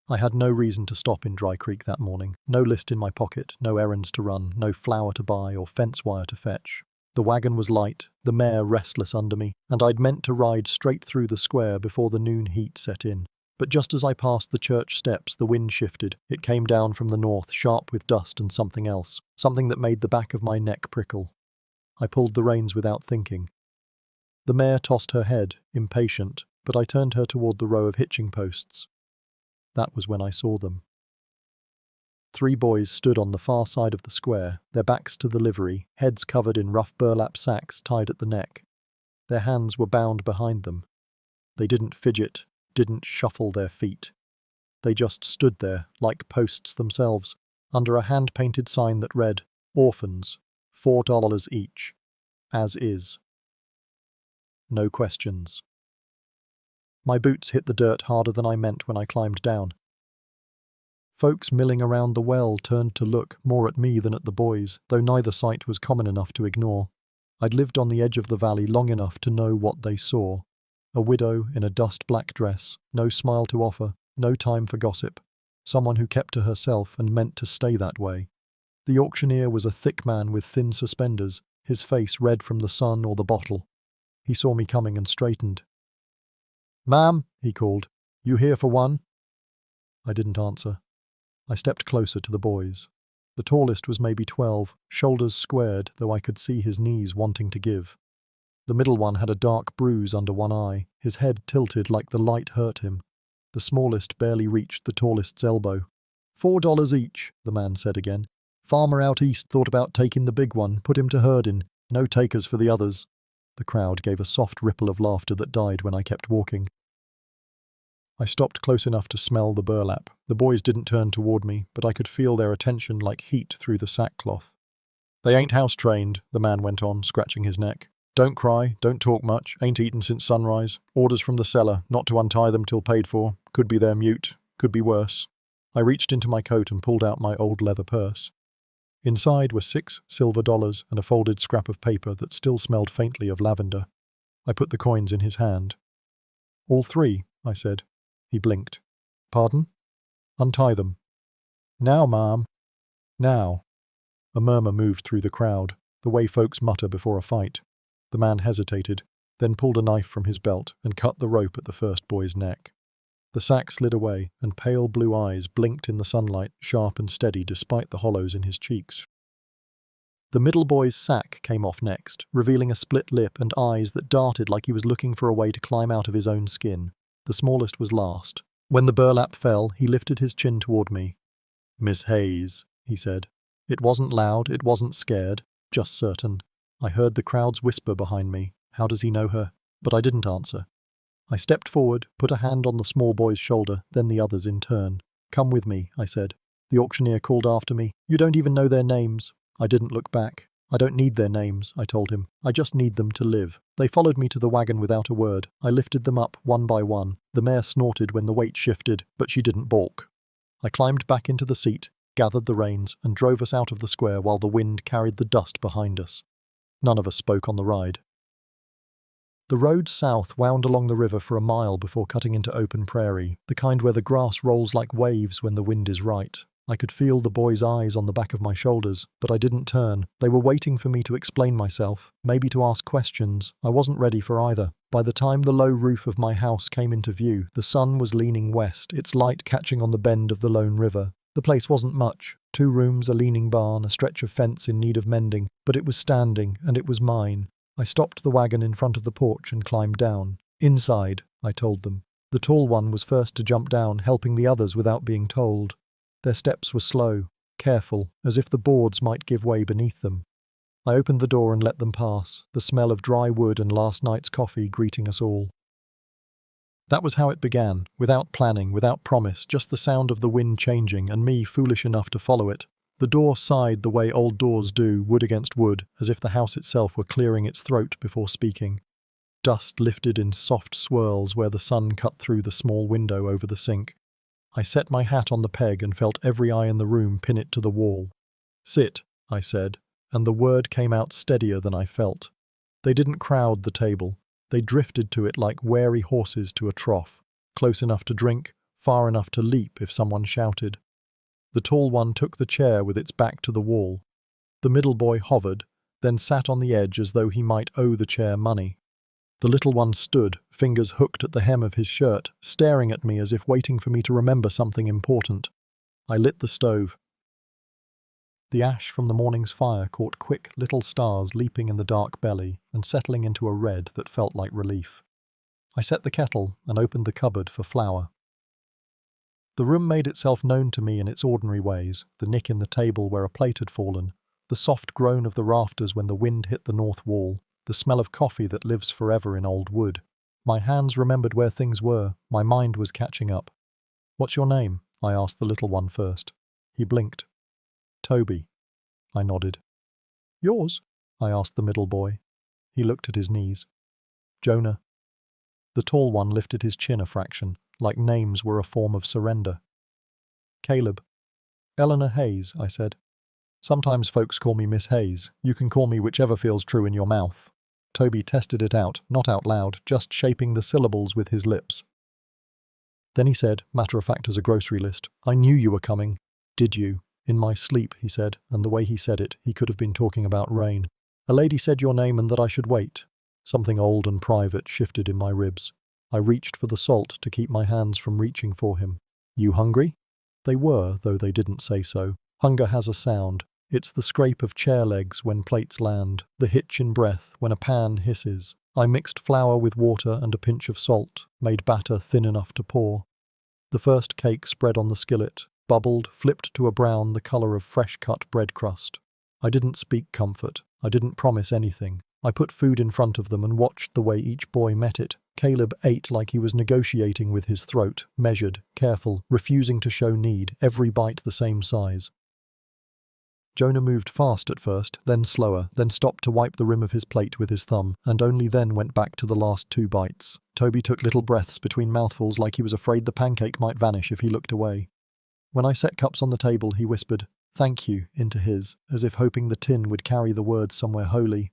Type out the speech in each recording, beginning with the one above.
I had no reason to stop in Dry Creek that morning. No list in my pocket, no errands to run, no flour to buy or fence wire to fetch. The wagon was light, the mare restless under me, and I'd meant to ride straight through the square before the noon heat set in. But just as I passed the church steps, the wind shifted. It came down from the north, sharp with dust and something else, something that made the back of my neck prickle. I pulled the reins without thinking. The mare tossed her head, impatient, but I turned her toward the row of hitching posts. That was when I saw them. 3 boys stood on the far side of the square, their backs to the livery, heads covered in rough burlap sacks tied at the neck. Their hands were bound behind them. They didn't fidget, didn't shuffle their feet. They just stood there, like posts themselves, under a hand-painted sign that read, "Orphans, $4 each, as is." No questions. My boots hit the dirt harder than I meant when I climbed down. Folks milling around the well turned to look, more at me than at the boys, though neither sight was common enough to ignore. I'd lived on the edge of the valley long enough to know what they saw. A widow in a dust-black dress, no smile to offer, no time for gossip. Someone who kept to herself and meant to stay that way. The auctioneer was a thick man with thin suspenders, his face red from the sun or the bottle. He saw me coming and straightened. "Ma'am," he called, "you here for one?" I didn't answer. I stepped closer to the boys. The tallest was maybe 12, shoulders squared, though I could see his knees wanting to give. The middle one had a dark bruise under one eye, his head tilted like the light hurt him. The smallest barely reached the tallest's elbow. $4 each, the man said again. "Farmer out east thought about taking the big one, put him to herding. No takers for the others." The crowd gave a soft ripple of laughter that died when I kept walking. I stopped close enough to smell the burlap. The boys didn't turn toward me, but I could feel their attention like heat through the sackcloth. "They ain't house-trained," the man went on, scratching his neck. "Don't cry, don't talk much, ain't eaten since sunrise. Orders from the cellar, not to untie them till paid for. Could be they're mute, could be worse." I reached into my coat and pulled out my old leather purse. Inside were 6 silver dollars and a folded scrap of paper that still smelled faintly of lavender. I put the coins in his hand. "All 3, I said. He blinked. "Pardon?" "Untie them." "Now, ma'am." "Now." A murmur moved through the crowd, the way folks mutter before a fight. The man hesitated, then pulled a knife from his belt and cut the rope at the first boy's neck. The sack slid away, and pale blue eyes blinked in the sunlight, sharp and steady despite the hollows in his cheeks. The middle boy's sack came off next, revealing a split lip and eyes that darted like he was looking for a way to climb out of his own skin. The smallest was last. When the burlap fell, he lifted his chin toward me. "Miss Hayes," he said. It wasn't loud, it wasn't scared, just certain. I heard the crowd's whisper behind me. How does he know her? But I didn't answer. I stepped forward, put a hand on the small boy's shoulder, then the others in turn. "Come with me," I said. The auctioneer called after me. "You don't even know their names." I didn't look back. "I don't need their names," I told him. "I just need them to live." They followed me to the wagon without a word. I lifted them up one by one. The mare snorted when the weight shifted, but she didn't balk. I climbed back into the seat, gathered the reins, and drove us out of the square while the wind carried the dust behind us. None of us spoke on the ride. The road south wound along the river for a mile before cutting into open prairie, the kind where the grass rolls like waves when the wind is right. I could feel the boys' eyes on the back of my shoulders, but I didn't turn. They were waiting for me to explain myself, maybe to ask questions. I wasn't ready for either. By the time the low roof of my house came into view, the sun was leaning west, its light catching on the bend of the lone river. The place wasn't much. 2 rooms, a leaning barn, a stretch of fence in need of mending, but it was standing, and it was mine. I stopped the wagon in front of the porch and climbed down. "Inside," I told them. The tall one was first to jump down, helping the others without being told. Their steps were slow, careful, as if the boards might give way beneath them. I opened the door and let them pass, the smell of dry wood and last night's coffee greeting us all. That was how it began, without planning, without promise, just the sound of the wind changing and me foolish enough to follow it. The door sighed the way old doors do, wood against wood, as if the house itself were clearing its throat before speaking. Dust lifted in soft swirls where the sun cut through the small window over the sink. I set my hat on the peg and felt every eye in the room pin it to the wall. "Sit," I said, and the word came out steadier than I felt. They didn't crowd the table. They drifted to it like wary horses to a trough, close enough to drink, far enough to leap if someone shouted. The tall one took the chair with its back to the wall. The middle boy hovered, then sat on the edge as though he might owe the chair money. The little one stood, fingers hooked at the hem of his shirt, staring at me as if waiting for me to remember something important. I lit the stove. The ash from the morning's fire caught quick little stars leaping in the dark belly and settling into a red that felt like relief. I set the kettle and opened the cupboard for flour. The room made itself known to me in its ordinary ways, the nick in the table where a plate had fallen, the soft groan of the rafters when the wind hit the north wall, the smell of coffee that lives forever in old wood. My hands remembered where things were, my mind was catching up. "What's your name?" I asked the little one first. He blinked. "Toby." I nodded. "Yours?" I asked the middle boy. He looked at his knees. "Jonah." The tall one lifted his chin a fraction, like names were a form of surrender. "Caleb." "Eleanor Hayes," I said. "Sometimes folks call me Miss Hayes. You can call me whichever feels true in your mouth." Toby tested it out, not out loud, just shaping the syllables with his lips. Then he said, matter of fact as a grocery list, "I knew you were coming." "Did you?" "In my sleep," he said, and the way he said it, he could have been talking about rain. "A lady said your name and that I should wait." Something old and private shifted in my ribs. I reached for the salt to keep my hands from reaching for him. "You hungry?" They were, though they didn't say so. Hunger has a sound. It's the scrape of chair legs when plates land, the hitch in breath when a pan hisses. I mixed flour with water and a pinch of salt, made batter thin enough to pour. The first cake spread on the skillet, bubbled, flipped to a brown the colour of fresh-cut bread crust. I didn't speak comfort. I didn't promise anything. I put food in front of them and watched the way each boy met it. Caleb ate like he was negotiating with his throat, measured, careful, refusing to show need, every bite the same size. Jonah moved fast at first, then slower, then stopped to wipe the rim of his plate with his thumb, and only then went back to the last 2 bites. Toby took little breaths between mouthfuls like he was afraid the pancake might vanish if he looked away. When I set cups on the table, he whispered, "Thank you," into his, as if hoping the tin would carry the words somewhere holy.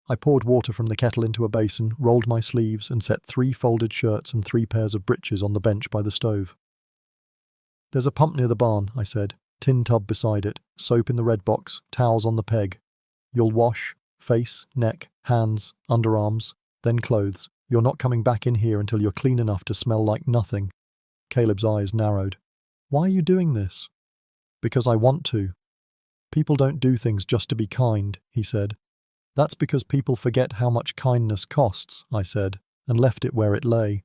I poured water from the kettle into a basin, rolled my sleeves, and set 3 folded shirts and 3 pairs of breeches on the bench by the stove. "There's a pump near the barn," I said. "Tin tub beside it, soap in the red box, towels on the peg. You'll wash, face, neck, hands, underarms, then clothes. You're not coming back in here until you're clean enough to smell like nothing." Caleb's eyes narrowed. "Why are you doing this?" "Because I want to." "People don't do things just to be kind," he said. "That's because people forget how much kindness costs," I said, and left it where it lay.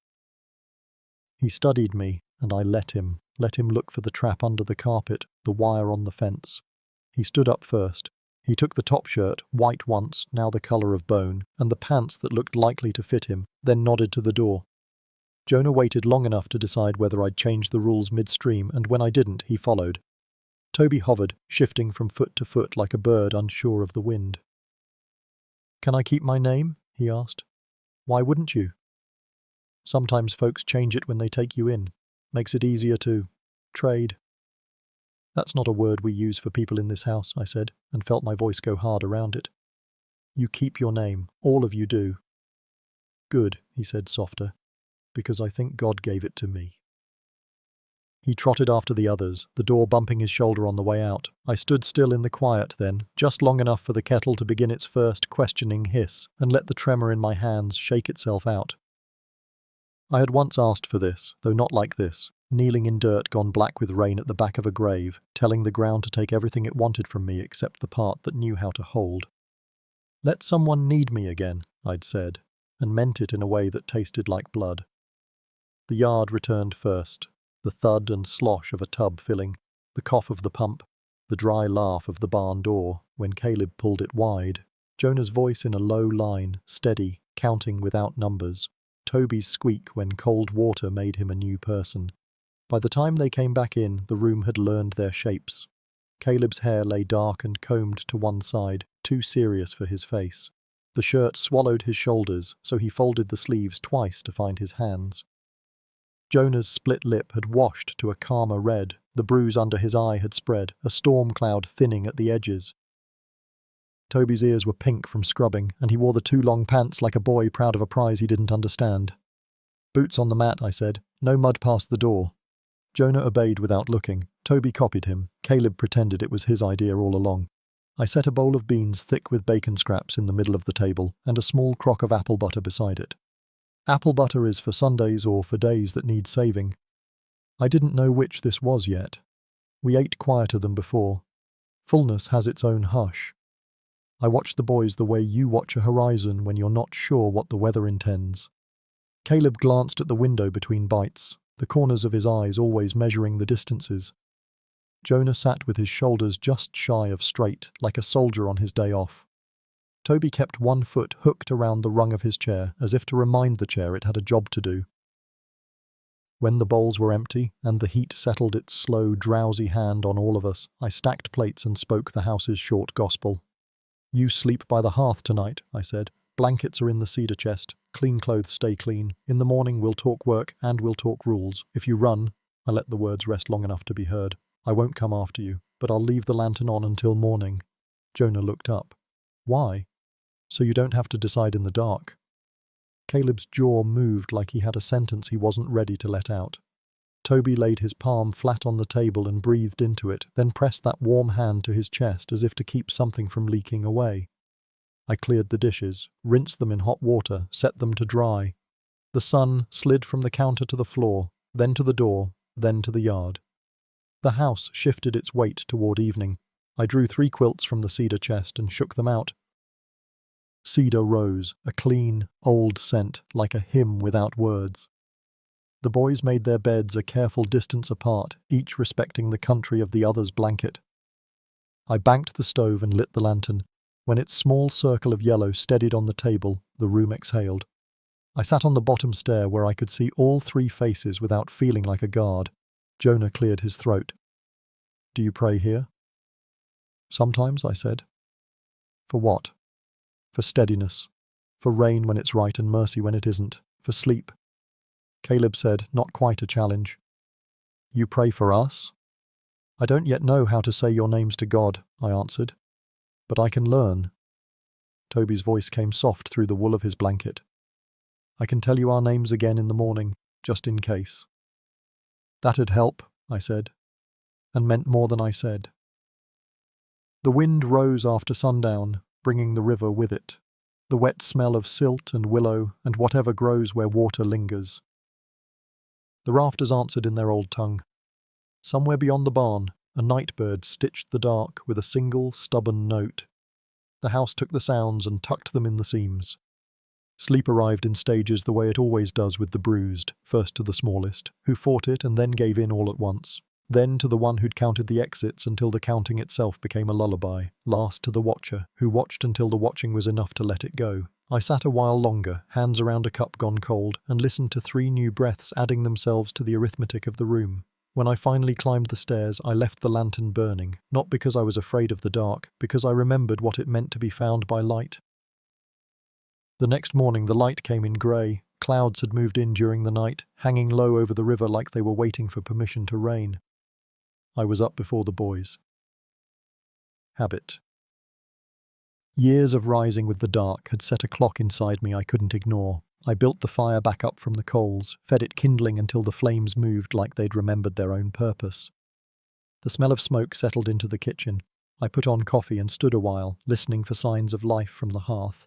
He studied me, and I let him look for the trap under the carpet, the wire on the fence. He stood up first. He took the top shirt, white once, now the colour of bone, and the pants that looked likely to fit him, then nodded to the door. Jonah waited long enough to decide whether I'd change the rules midstream, and when I didn't, he followed. Toby hovered, shifting from foot to foot like a bird unsure of the wind. "Can I keep my name?" he asked. "Why wouldn't you?" "Sometimes folks change it when they take you in. Makes it easier to trade." "That's not a word we use for people in this house," I said, and felt my voice go hard around it. "You keep your name. All of you do." "Good," he said softer, "because I think God gave it to me." He trotted after the others, the door bumping his shoulder on the way out. I stood still in the quiet then, just long enough for the kettle to begin its first questioning hiss, and let the tremor in my hands shake itself out. I had once asked for this, though not like this, kneeling in dirt gone black with rain at the back of a grave, telling the ground to take everything it wanted from me except the part that knew how to hold. "Let someone need me again," I'd said, and meant it in a way that tasted like blood. The yard returned first, the thud and slosh of a tub filling, the cough of the pump, the dry laugh of the barn door when Caleb pulled it wide, Jonah's voice in a low line, steady, counting without numbers, Toby's squeak when cold water made him a new person. By the time they came back in, the room had learned their shapes. Caleb's hair lay dark and combed to one side, too serious for his face. The shirt swallowed his shoulders, so he folded the sleeves twice to find his hands. Jonah's split lip had washed to a calmer red, the bruise under his eye had spread, a storm cloud thinning at the edges. Toby's ears were pink from scrubbing, and he wore the 2 long pants like a boy proud of a prize he didn't understand. Boots on the mat, I said. No mud past the door. Jonah obeyed without looking. Toby copied him. Caleb pretended it was his idea all along. I set a bowl of beans thick with bacon scraps in the middle of the table and a small crock of apple butter beside it. Apple butter is for Sundays or for days that need saving. I didn't know which this was yet. We ate quieter than before. Fullness has its own hush. I watched the boys the way you watch a horizon when you're not sure what the weather intends. Caleb glanced at the window between bites, the corners of his eyes always measuring the distances. Jonah sat with his shoulders just shy of straight, like a soldier on his day off. Toby kept one foot hooked around the rung of his chair, as if to remind the chair it had a job to do. When the bowls were empty, and the heat settled its slow, drowsy hand on all of us, I stacked plates and spoke the house's short gospel. You sleep by the hearth tonight, I said. Blankets are in the cedar chest. Clean clothes stay clean. In the morning we'll talk work and we'll talk rules. If you run, I let the words rest long enough to be heard. I won't come after you, but I'll leave the lantern on until morning. Jonah looked up. Why? So you don't have to decide in the dark. Caleb's jaw moved like he had a sentence he wasn't ready to let out. Toby laid his palm flat on the table and breathed into it, then pressed that warm hand to his chest as if to keep something from leaking away. I cleared the dishes, rinsed them in hot water, set them to dry. The sun slid from the counter to the floor, then to the door, then to the yard. The house shifted its weight toward evening. I drew 3 quilts from the cedar chest and shook them out. Cedar rose, a clean, old scent, like a hymn without words. The boys made their beds a careful distance apart, each respecting the country of the other's blanket. I banked the stove and lit the lantern. When its small circle of yellow steadied on the table, the room exhaled. I sat on the bottom stair where I could see all 3 faces without feeling like a guard. Jonah cleared his throat. Do you pray here? Sometimes, I said. For what? For steadiness. For rain when it's right and mercy when it isn't. For sleep. Caleb said, not quite a challenge. You pray for us? I don't yet know how to say your names to God, I answered. But I can learn. Toby's voice came soft through the wool of his blanket. I can tell you our names again in the morning, just in case. That'd help, I said, and meant more than I said. The wind rose after sundown, bringing the river with it, the wet smell of silt and willow and whatever grows where water lingers. The rafters answered in their old tongue. Somewhere beyond the barn, a night bird stitched the dark with a single stubborn note. The house took the sounds and tucked them in the seams. Sleep arrived in stages the way it always does with the bruised, first to the smallest, who fought it and then gave in all at once, then to the one who'd counted the exits until the counting itself became a lullaby, last to the watcher, who watched until the watching was enough to let it go. I sat a while longer, hands around a cup gone cold, and listened to 3 new breaths adding themselves to the arithmetic of the room. When I finally climbed the stairs, I left the lantern burning, not because I was afraid of the dark, because I remembered what it meant to be found by light. The next morning the light came in grey. Clouds had moved in during the night, hanging low over the river like they were waiting for permission to rain. I was up before the boys. Habit. Years of rising with the dark had set a clock inside me I couldn't ignore. I built the fire back up from the coals, fed it kindling until the flames moved like they'd remembered their own purpose. The smell of smoke settled into the kitchen. I put on coffee and stood a while, listening for signs of life from the hearth.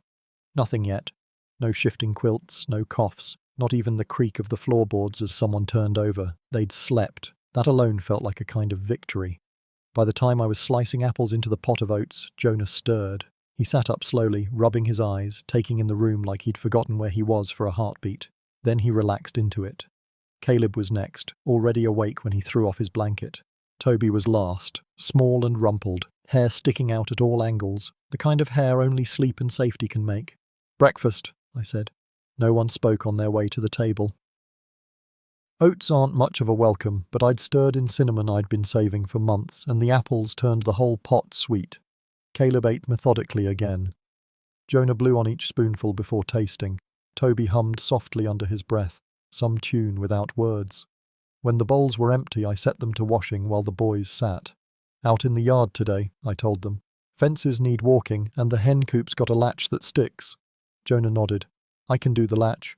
Nothing yet. No shifting quilts, no coughs, not even the creak of the floorboards as someone turned over. They'd slept. That alone felt like a kind of victory. By the time I was slicing apples into the pot of oats, Jonah stirred. He sat up slowly, rubbing his eyes, taking in the room like he'd forgotten where he was for a heartbeat. Then he relaxed into it. Caleb was next, already awake when he threw off his blanket. Toby was last, small and rumpled, hair sticking out at all angles, the kind of hair only sleep and safety can make. Breakfast, I said. No one spoke on their way to the table. Oats aren't much of a welcome, but I'd stirred in cinnamon I'd been saving for months, and the apples turned the whole pot sweet. Caleb ate methodically again. Jonah blew on each spoonful before tasting. Toby hummed softly under his breath, some tune without words. When the bowls were empty, I set them to washing while the boys sat. Out in the yard today, I told them. Fences need walking, and the hen coop's got a latch that sticks. Jonah nodded. I can do the latch.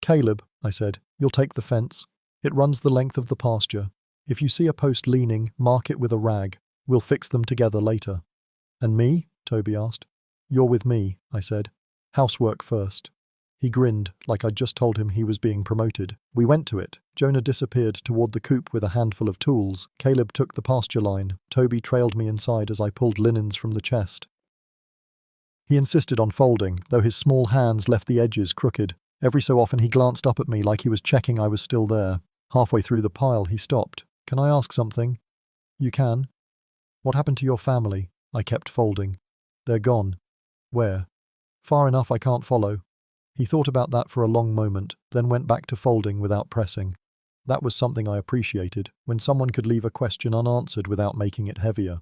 Caleb, I said, you'll take the fence. It runs the length of the pasture. If you see a post leaning, mark it with a rag. We'll fix them together later. And me? Toby asked. You're with me, I said. Housework first. He grinned, like I'd just told him he was being promoted. We went to it. Jonah disappeared toward the coop with a handful of tools. Caleb took the pasture line. Toby trailed me inside as I pulled linens from the chest. He insisted on folding, though his small hands left the edges crooked. Every so often he glanced up at me like he was checking I was still there. Halfway through the pile he stopped. Can I ask something? You can. What happened to your family? I kept folding. They're gone. Where? Far enough I can't follow. He thought about that for a long moment, then went back to folding without pressing. That was something I appreciated, when someone could leave a question unanswered without making it heavier.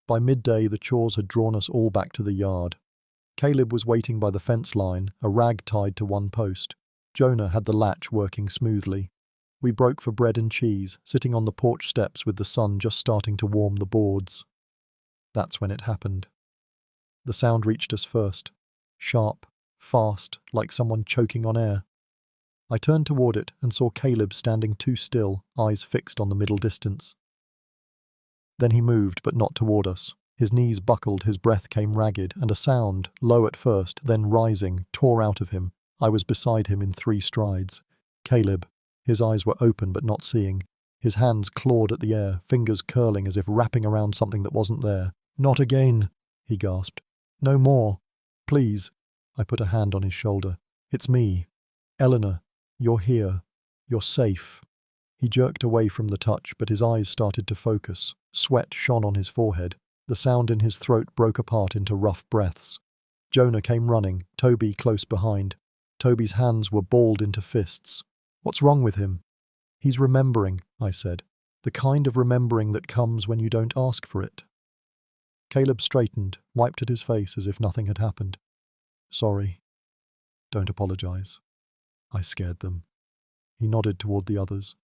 By midday the chores had drawn us all back to the yard. Caleb was waiting by the fence line, a rag tied to one post. Jonah had the latch working smoothly. We broke for bread and cheese, sitting on the porch steps with the sun just starting to warm the boards. That's when it happened. The sound reached us first. Sharp, fast, like someone choking on air. I turned toward it and saw Caleb standing too still, eyes fixed on the middle distance. Then he moved, but not toward us. His knees buckled, his breath came ragged, and a sound, low at first, then rising, tore out of him. I was beside him in 3 strides. Caleb. His eyes were open but not seeing. His hands clawed at the air, fingers curling as if wrapping around something that wasn't there. Not again, he gasped. No more. Please. I put a hand on his shoulder. It's me. Eleanor. You're here. You're safe. He jerked away from the touch, but his eyes started to focus. Sweat shone on his forehead. The sound in his throat broke apart into rough breaths. Jonah came running, Toby close behind. Toby's hands were balled into fists. What's wrong with him? He's remembering, I said. The kind of remembering that comes when you don't ask for it. Caleb straightened, wiped at his face as if nothing had happened. Sorry. Don't apologize. I scared them. He nodded toward the others.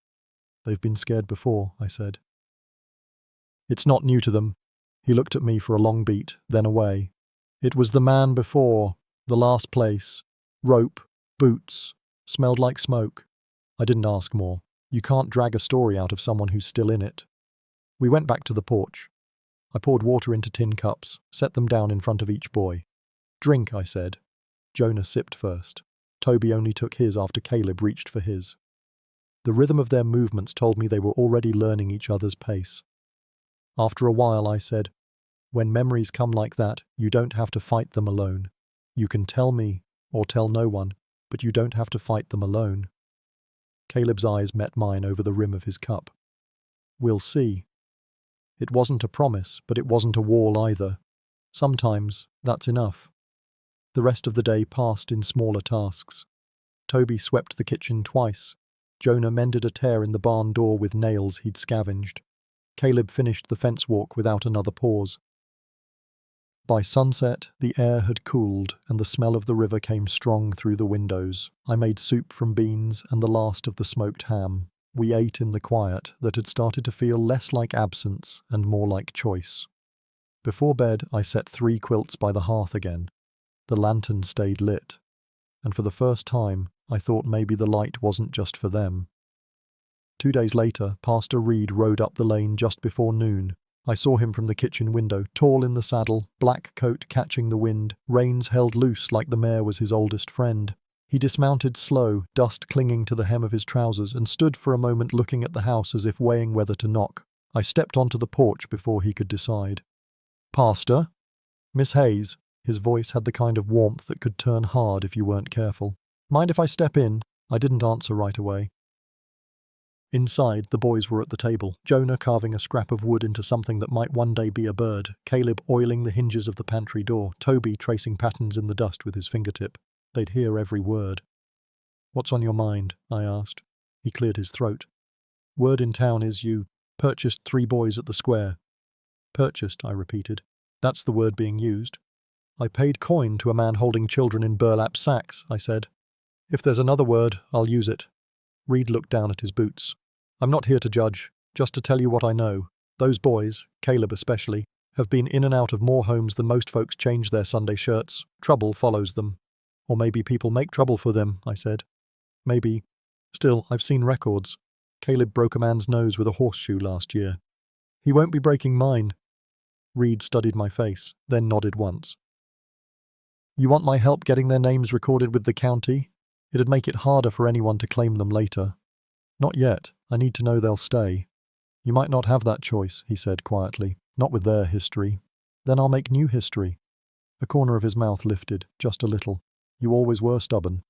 They've been scared before, I said. It's not new to them. He looked at me for a long beat, then away. It was the man before, the last place. Rope, boots, smelled like smoke. I didn't ask more. You can't drag a story out of someone who's still in it. We went back to the porch. I poured water into tin cups, set them down in front of each boy. Drink, I said. Jonah sipped first. Toby only took his after Caleb reached for his. The rhythm of their movements told me they were already learning each other's pace. After a while I said, when memories come like that, you don't have to fight them alone. You can tell me, or tell no one, but you don't have to fight them alone. Caleb's eyes met mine over the rim of his cup. We'll see. It wasn't a promise, but it wasn't a wall either. Sometimes that's enough. The rest of the day passed in smaller tasks. Toby swept the kitchen twice. Jonah mended a tear in the barn door with nails he'd scavenged. Caleb finished the fence walk without another pause. By sunset, the air had cooled and the smell of the river came strong through the windows. I made soup from beans and the last of the smoked ham. We ate in the quiet that had started to feel less like absence and more like choice. Before bed, I set 3 quilts by the hearth again. The lantern stayed lit, and for the first time, I thought maybe the light wasn't just for them. 2 days later, Pastor Reed rode up the lane just before noon. I saw him from the kitchen window, tall in the saddle, black coat catching the wind, reins held loose like the mare was his oldest friend. He dismounted slow, dust clinging to the hem of his trousers, and stood for a moment looking at the house as if weighing whether to knock. I stepped onto the porch before he could decide. Pastor? Miss Hayes. His voice had the kind of warmth that could turn hard if you weren't careful. Mind if I step in? I didn't answer right away. Inside, the boys were at the table, Jonah carving a scrap of wood into something that might one day be a bird, Caleb oiling the hinges of the pantry door, Toby tracing patterns in the dust with his fingertip. They'd hear every word. What's on your mind? I asked. He cleared his throat. Word in town is you purchased 3 boys at the square. Purchased, I repeated. That's the word being used. I paid coin to a man holding children in burlap sacks, I said. If there's another word, I'll use it. Reed looked down at his boots. I'm not here to judge, just to tell you what I know. Those boys, Caleb especially, have been in and out of more homes than most folks change their Sunday shirts. Trouble follows them. Or maybe people make trouble for them, I said. Maybe. Still, I've seen records. Caleb broke a man's nose with a horseshoe last year. He won't be breaking mine. Reed studied my face, then nodded once. You want my help getting their names recorded with the county? It'd make it harder for anyone to claim them later. Not yet. I need to know they'll stay. You might not have that choice, he said quietly. Not with their history. Then I'll make new history. A corner of his mouth lifted, just a little. You always were stubborn.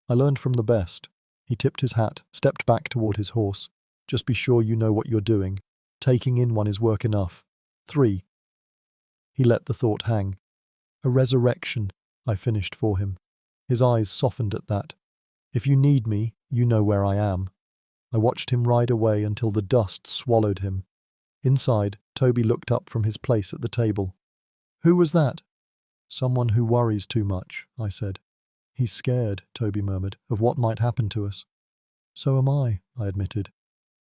I learned from the best. He tipped his hat, stepped back toward his horse. Just be sure you know what you're doing. Taking in one is work enough. 3. He let the thought hang. A resurrection, I finished for him. His eyes softened at that. If you need me, you know where I am. I watched him ride away until the dust swallowed him. Inside, Toby looked up from his place at the table. Who was that? Someone who worries too much, I said. He's scared, Toby murmured, of what might happen to us. So am I admitted.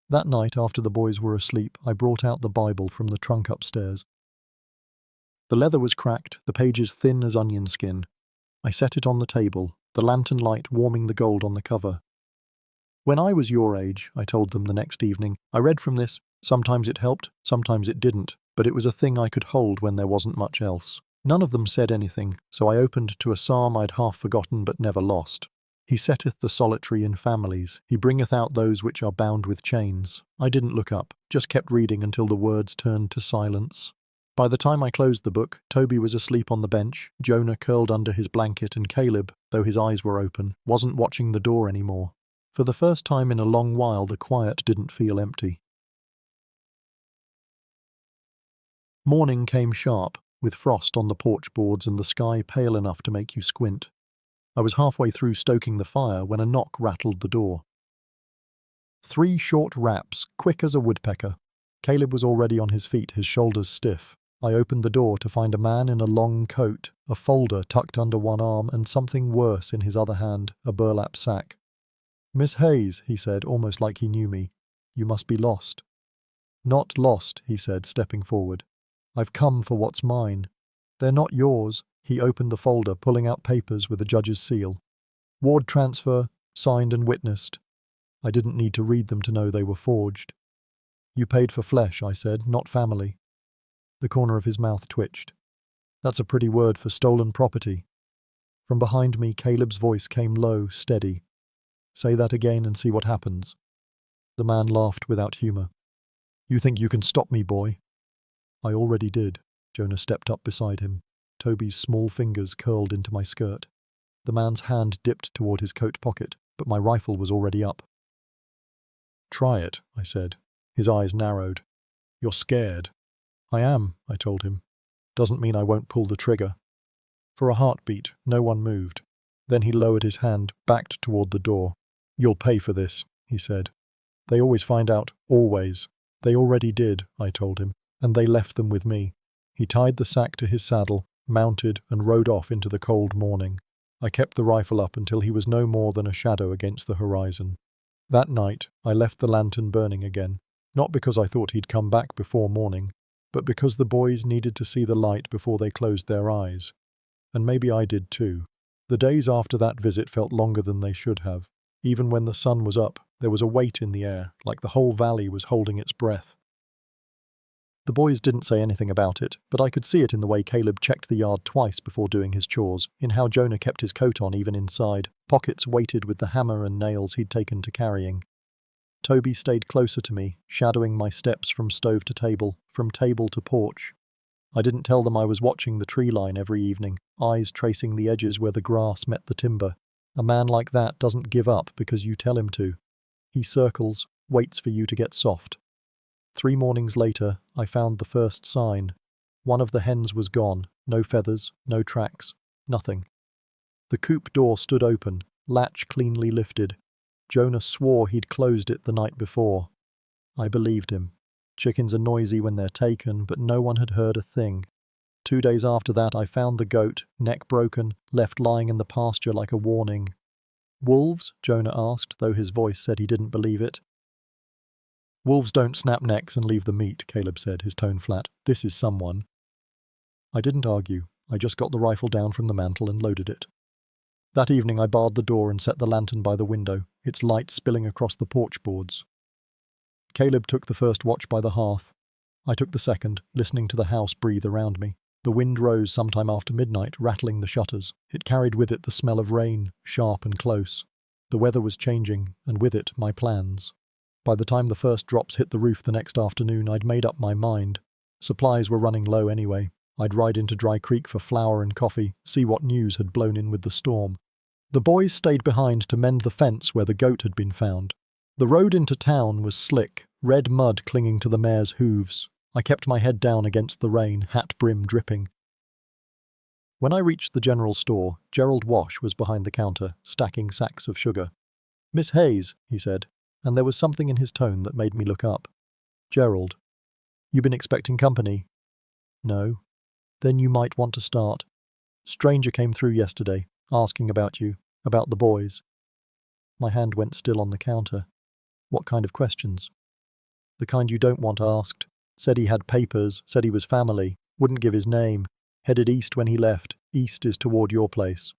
That night, after the boys were asleep, I brought out the Bible from the trunk upstairs. The leather was cracked, the pages thin as onion skin. I set it on the table, the lantern light warming the gold on the cover. When I was your age, I told them the next evening, I read from this. Sometimes it helped, sometimes it didn't, but it was a thing I could hold when there wasn't much else. None of them said anything, so I opened to a psalm I'd half forgotten but never lost. He setteth the solitary in families, he bringeth out those which are bound with chains. I didn't look up, just kept reading until the words turned to silence. By the time I closed the book, Toby was asleep on the bench, Jonah curled under his blanket, and Caleb, though his eyes were open, wasn't watching the door anymore. For the first time in a long while, the quiet didn't feel empty. Morning came sharp, with frost on the porch boards and the sky pale enough to make you squint. I was halfway through stoking the fire when a knock rattled the door. 3 short raps, quick as a woodpecker. Caleb was already on his feet, his shoulders stiff. I opened the door to find a man in a long coat, a folder tucked under one arm and something worse in his other hand, a burlap sack. Miss Hayes, he said, almost like he knew me. You must be lost. Not lost, he said, stepping forward. I've come for what's mine. They're not yours. He opened the folder, pulling out papers with a judge's seal. Ward transfer, signed and witnessed. I didn't need to read them to know they were forged. You paid for flesh, I said, not family. The corner of his mouth twitched. That's a pretty word for stolen property. From behind me, Caleb's voice came low, steady. Say that again and see what happens. The man laughed without humour. You think you can stop me, boy? I already did. Jonah stepped up beside him. Toby's small fingers curled into my skirt. The man's hand dipped toward his coat pocket, but my rifle was already up. Try it, I said. His eyes narrowed. You're scared. I am, I told him. Doesn't mean I won't pull the trigger. For a heartbeat, no one moved. Then he lowered his hand, backed toward the door. You'll pay for this, he said. They always find out, always. They already did, I told him, and they left them with me. He tied the sack to his saddle, mounted, and rode off into the cold morning. I kept the rifle up until he was no more than a shadow against the horizon. That night, I left the lantern burning again, not because I thought he'd come back before morning, but because the boys needed to see the light before they closed their eyes. And maybe I did too. The days after that visit felt longer than they should have. Even when the sun was up, there was a weight in the air, like the whole valley was holding its breath. The boys didn't say anything about it, but I could see it in the way Caleb checked the yard twice before doing his chores, in how Jonah kept his coat on even inside, pockets weighted with the hammer and nails he'd taken to carrying. Toby stayed closer to me, shadowing my steps from stove to table, from table to porch. I didn't tell them I was watching the tree line every evening, eyes tracing the edges where the grass met the timber. A man like that doesn't give up because you tell him to. He circles, waits for you to get soft. 3 mornings later, I found the first sign. One of the hens was gone, no feathers, no tracks, nothing. The coop door stood open, latch cleanly lifted. Jonah swore he'd closed it the night before. I believed him. Chickens are noisy when they're taken, but no one had heard a thing. 2 days after that, I found the goat, neck broken, left lying in the pasture like a warning. Wolves? Jonah asked, though his voice said he didn't believe it. Wolves don't snap necks and leave the meat, Caleb said, his tone flat. This is someone. I didn't argue. I just got the rifle down from the mantel and loaded it. That evening I barred the door and set the lantern by the window. its light spilling across the porch boards. Caleb took the first watch by the hearth. I took the second, listening to the house breathe around me. The wind rose sometime after midnight, rattling the shutters. It carried with it the smell of rain, sharp and close. The weather was changing, and with it, my plans. By the time the first drops hit the roof the next afternoon, I'd made up my mind. Supplies were running low anyway. I'd ride into Dry Creek for flour and coffee, see what news had blown in with the storm. The boys stayed behind to mend the fence where the goat had been found. The road into town was slick, red mud clinging to the mare's hooves. I kept my head down against the rain, hat brim dripping. When I reached the general store, Gerald Wash was behind the counter, stacking sacks of sugar. "Miss Hayes," he said, and there was something in his tone that made me look up. "Gerald, you been expecting company?" "No." "Then you might want to start. Stranger came through yesterday, asking about you, about the boys." My hand went still on the counter. "What kind of questions?" "The kind you don't want asked. Said he had papers, said he was family, wouldn't give his name, headed east when he left. East is toward your place."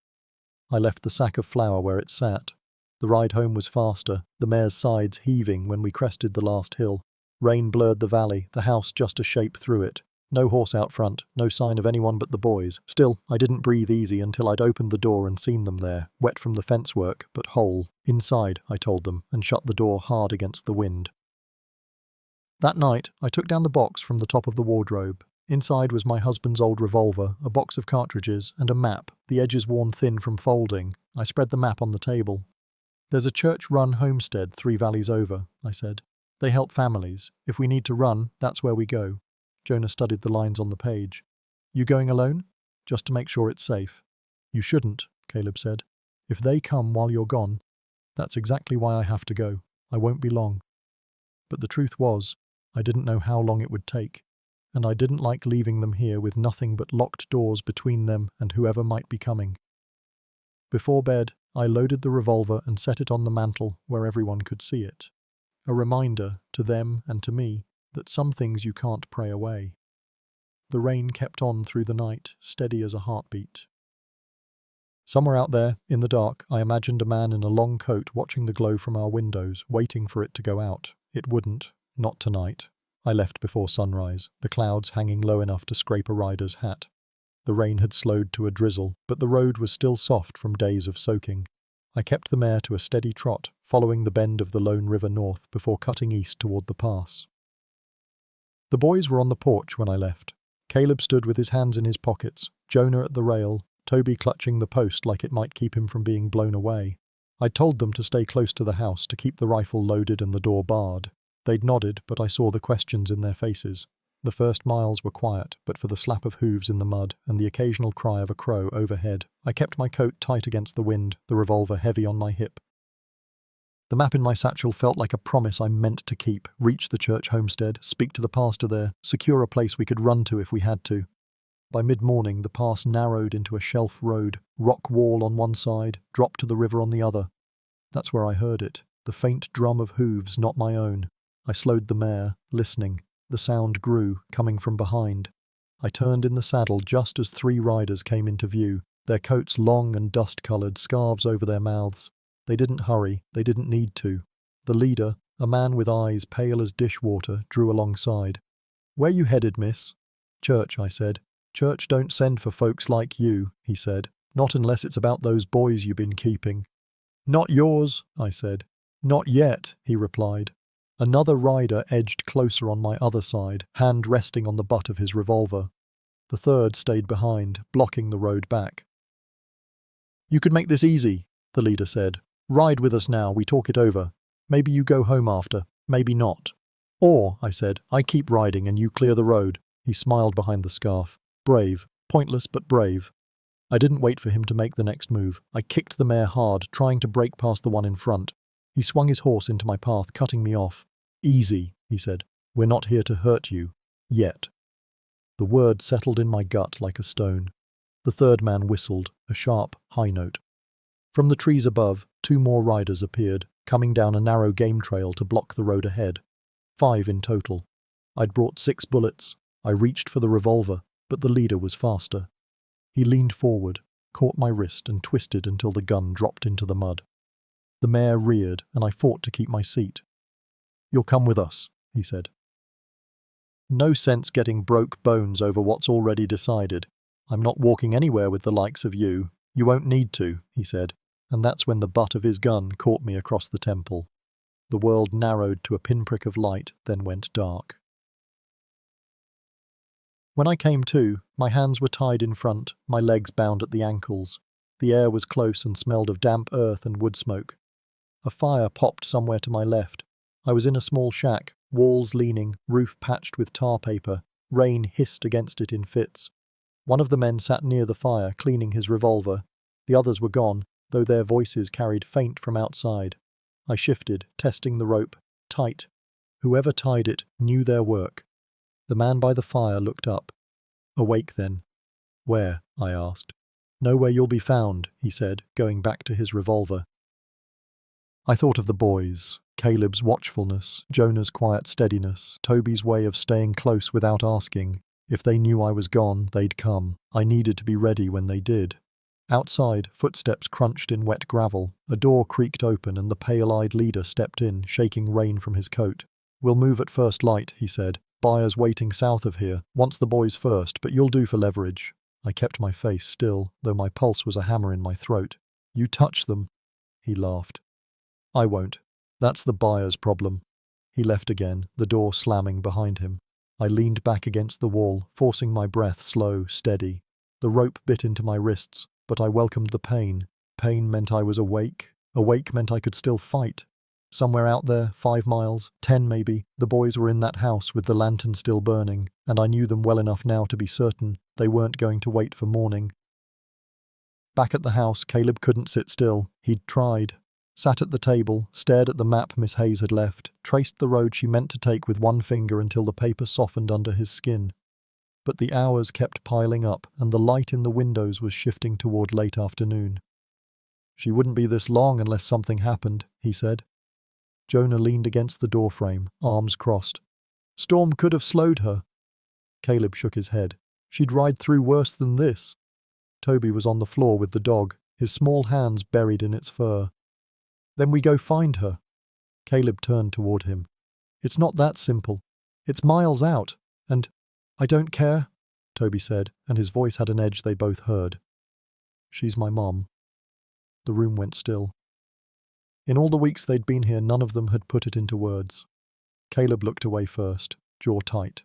I left the sack of flour where it sat. The ride home was faster, the mare's sides heaving when we crested the last hill. Rain blurred the valley, the house just a shape through it. No horse out front, no sign of anyone but the boys. Still, I didn't breathe easy until I'd opened the door and seen them there, wet from the fence work, but whole. "Inside," I told them, and shut the door hard against the wind. That night, I took down the box from the top of the wardrobe. Inside was my husband's old revolver, a box of cartridges, and a map, the edges worn thin from folding. I spread the map on the table. "There's a church-run homestead 3 valleys over," I said. "They help families. If we need to run, that's where we go." Jonah studied the lines on the page. "You going alone?" "Just to make sure it's safe." "You shouldn't," Caleb said. "If they come while you're gone, that's exactly why I have to go. I won't be long." But the truth was, I didn't know how long it would take, and I didn't like leaving them here with nothing but locked doors between them and whoever might be coming. Before bed, I loaded the revolver and set it on the mantel where everyone could see it. A reminder, to them and to me, that some things you can't pray away. The rain kept on through the night, steady as a heartbeat. Somewhere out there, in the dark, I imagined a man in a long coat watching the glow from our windows, waiting for it to go out. It wouldn't. Not tonight. I left before sunrise, the clouds hanging low enough to scrape a rider's hat. The rain had slowed to a drizzle, but the road was still soft from days of soaking. I kept the mare to a steady trot, following the bend of the Lone River north before cutting east toward the pass. The boys were on the porch when I left. Caleb stood with his hands in his pockets, Jonah at the rail, Toby clutching the post like it might keep him from being blown away. I'd told them to stay close to the house, to keep the rifle loaded and the door barred. They'd nodded, but I saw the questions in their faces. The first miles were quiet, but for the slap of hooves in the mud and the occasional cry of a crow overhead, I kept my coat tight against the wind, the revolver heavy on my hip. The map in my satchel felt like a promise I meant to keep, reach the church homestead, speak to the pastor there, secure a place we could run to if we had to. By mid-morning, the pass narrowed into a shelf road, rock wall on one side, drop to the river on the other. That's where I heard it, the faint drum of hooves not my own. I slowed the mare, listening. The sound grew, coming from behind. I turned in the saddle just as 3 riders came into view, their coats long and dust-coloured, scarves over their mouths. They didn't hurry, they didn't need to. The leader, a man with eyes pale as dishwater, drew alongside. "Where you headed, miss?" "Church," I said. "Church don't send for folks like you," he said. "Not unless it's about those boys you been keeping." "Not yours," I said. "Not yet," he replied. Another rider edged closer on my other side, hand resting on the butt of his revolver. The third stayed behind, blocking the road back. "You could make this easy," the leader said. "Ride with us now, we talk it over. Maybe you go home after, maybe not." "Or," I said, "I keep riding and you clear the road." He smiled behind the scarf. Brave. Pointless, but brave. I didn't wait for him to make the next move. I kicked the mare hard, trying to break past the one in front. He swung his horse into my path, cutting me off. "Easy," he said. "We're not here to hurt you. Yet." The word settled in my gut like a stone. The third man whistled, a sharp, high note. From the trees above, 2 more riders appeared, coming down a narrow game trail to block the road ahead. 5 in total. I'd brought 6 bullets. I reached for the revolver, but the leader was faster. He leaned forward, caught my wrist and twisted until the gun dropped into the mud. The mare reared, and I fought to keep my seat. "You'll come with us," he said. "No sense getting broke bones over what's already decided. I'm not walking anywhere with the likes of you. You won't need to," he said, and that's when the butt of his gun caught me across the temple. The world narrowed to a pinprick of light, then went dark. When I came to, my hands were tied in front, my legs bound at the ankles. The air was close and smelled of damp earth and wood smoke. A fire popped somewhere to my left. I was in a small shack, walls leaning, roof patched with tar paper. Rain hissed against it in fits. One of the men sat near the fire, cleaning his revolver. The others were gone, though their voices carried faint from outside. I shifted, testing the rope. Tight. Whoever tied it knew their work. The man by the fire looked up. "Awake, then." "Where?" I asked. "Know where you'll be found," he said, going back to his revolver. I thought of the boys, Caleb's watchfulness, Jonah's quiet steadiness, Toby's way of staying close without asking. If they knew I was gone, they'd come. I needed to be ready when they did. Outside, footsteps crunched in wet gravel. A door creaked open and the pale-eyed leader stepped in, shaking rain from his coat. "We'll move at first light," he said. "Buyers waiting south of here. Wants the boys first, but you'll do for leverage." I kept my face still, though my pulse was a hammer in my throat. "You touch them." He laughed. "I won't. That's the buyer's problem." He left again, the door slamming behind him. I leaned back against the wall, forcing my breath slow, steady. The rope bit into my wrists, but I welcomed the pain. Pain meant I was awake. Awake meant I could still fight. Somewhere out there, 5 miles, 10 maybe, the boys were in that house with the lantern still burning, and I knew them well enough now to be certain they weren't going to wait for morning. Back at the house, Caleb couldn't sit still. He'd tried. Sat at the table, stared at the map Miss Hayes had left, traced the road she meant to take with one finger until the paper softened under his skin. But the hours kept piling up, and the light in the windows was shifting toward late afternoon. "She wouldn't be this long unless something happened," he said. Jonah leaned against the doorframe, arms crossed. "Storm could have slowed her." Caleb shook his head. "She'd ride through worse than this." Toby was on the floor with the dog, his small hands buried in its fur. "Then we go find her." Caleb turned toward him. "It's not that simple. It's miles out, and—" "I don't care," Toby said, and his voice had an edge they both heard. "She's my mom." The room went still. In all the weeks they'd been here, none of them had put it into words. Caleb looked away first, jaw tight.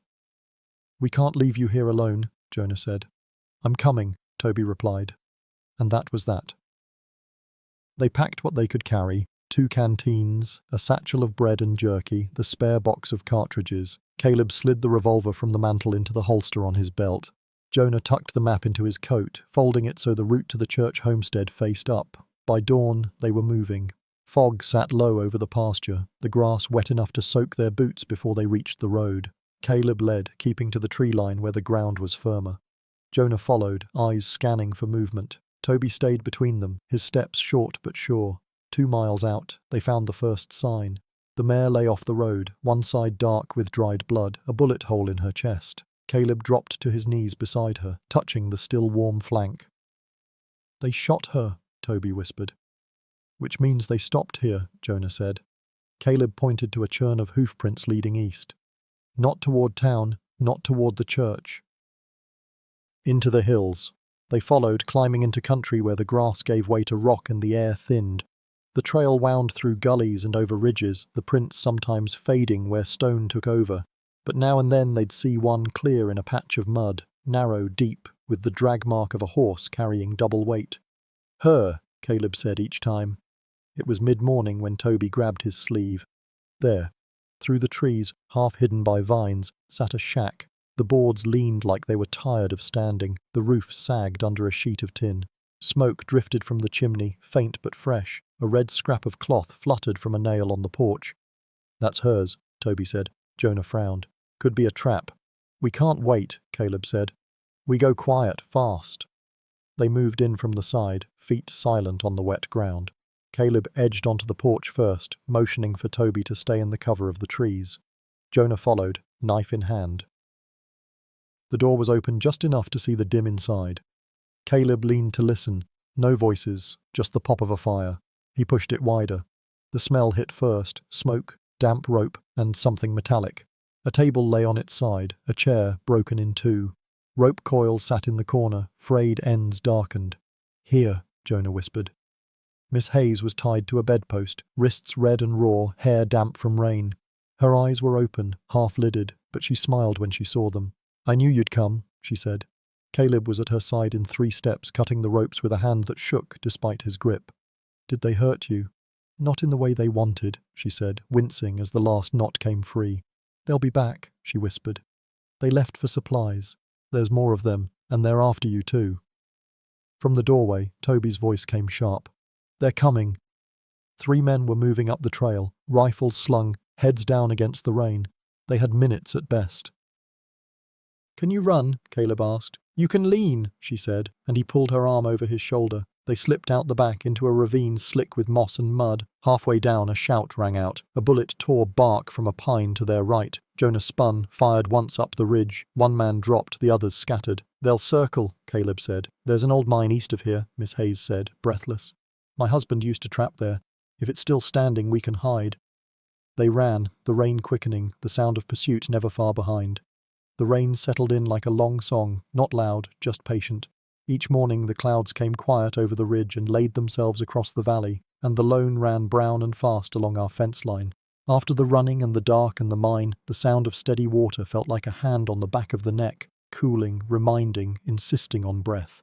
"We can't leave you here alone," Jonah said. "I'm coming," Toby replied. And that was that. They packed what they could carry, 2 canteens, a satchel of bread and jerky, the spare box of cartridges. Caleb slid the revolver from the mantel into the holster on his belt. Jonah tucked the map into his coat, folding it so the route to the church homestead faced up. By dawn, they were moving. Fog sat low over the pasture, the grass wet enough to soak their boots before they reached the road. Caleb led, keeping to the tree line where the ground was firmer. Jonah followed, eyes scanning for movement. Toby stayed between them, his steps short but sure. 2 miles out, they found the first sign. The mare lay off the road, one side dark with dried blood, a bullet hole in her chest. Caleb dropped to his knees beside her, touching the still warm flank. "They shot her," Toby whispered. "Which means they stopped here," Jonah said. Caleb pointed to a churn of hoofprints leading east. "Not toward town, not toward the church. Into the hills." They followed, climbing into country where the grass gave way to rock and the air thinned. The trail wound through gullies and over ridges, the prints sometimes fading where stone took over. But now and then they'd see one clear in a patch of mud, narrow, deep, with the drag mark of a horse carrying double weight. "Her," Caleb said each time. It was mid-morning when Toby grabbed his sleeve. There, through the trees, half hidden by vines, sat a shack. The boards leaned like they were tired of standing. The roof sagged under a sheet of tin. Smoke drifted from the chimney, faint but fresh. A red scrap of cloth fluttered from a nail on the porch. "That's hers," Toby said. Jonah frowned. "Could be a trap." "We can't wait," Caleb said. "We go quiet, fast." They moved in from the side, feet silent on the wet ground. Caleb edged onto the porch first, motioning for Toby to stay in the cover of the trees. Jonah followed, knife in hand. The door was open just enough to see the dim inside. Caleb leaned to listen. No voices, just the pop of a fire. He pushed it wider. The smell hit first: smoke, damp rope, and something metallic. A table lay on its side, a chair broken in two. Rope coils sat in the corner, frayed ends darkened. "Here," Jonah whispered. Miss Hayes was tied to a bedpost, wrists red and raw, hair damp from rain. Her eyes were open, half-lidded, but she smiled when she saw them. "I knew you'd come," she said. Caleb was at her side in 3 steps, cutting the ropes with a hand that shook despite his grip. "Did they hurt you?" "Not in the way they wanted," she said, wincing as the last knot came free. "They'll be back," she whispered. "They left for supplies. There's more of them, and they're after you too." From the doorway, Toby's voice came sharp. "They're coming." 3 men were moving up the trail, rifles slung, heads down against the rain. They had minutes at best. "Can you run?" Caleb asked. "You can lean," she said, and he pulled her arm over his shoulder. They slipped out the back into a ravine slick with moss and mud. Halfway down, a shout rang out. A bullet tore bark from a pine to their right. Jonah spun, fired once up the ridge. 1 man dropped, the others scattered. "They'll circle," Caleb said. "There's an old mine east of here," Miss Hayes said, breathless. "My husband used to trap there. If it's still standing, we can hide." They ran, the rain quickening, the sound of pursuit never far behind. The rain settled in like a long song, not loud, just patient. Each morning the clouds came quiet over the ridge and laid themselves across the valley, and the lone ran brown and fast along our fence line. After the running and the dark and the mine, the sound of steady water felt like a hand on the back of the neck, cooling, reminding, insisting on breath.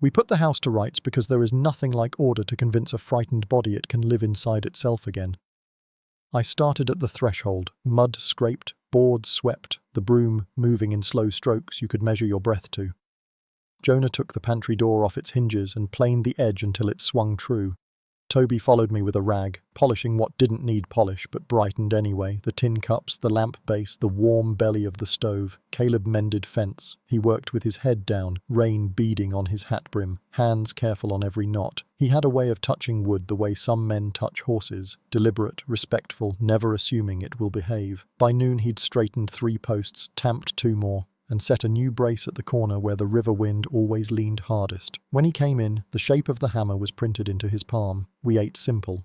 We put the house to rights because there is nothing like order to convince a frightened body it can live inside itself again. I started at the threshold, mud scraped, boards swept, the broom moving in slow strokes you could measure your breath to. Jonah took the pantry door off its hinges and planed the edge until it swung true. Toby followed me with a rag, polishing what didn't need polish but brightened anyway, the tin cups, the lamp base, the warm belly of the stove. Caleb mended fence. He worked with his head down, rain beading on his hat brim, hands careful on every knot. He had a way of touching wood the way some men touch horses, deliberate, respectful, never assuming it will behave. By noon he'd straightened 3 posts, tamped 2 more, and set a new brace at the corner where the river wind always leaned hardest. When he came in, the shape of the hammer was printed into his palm. We ate simple.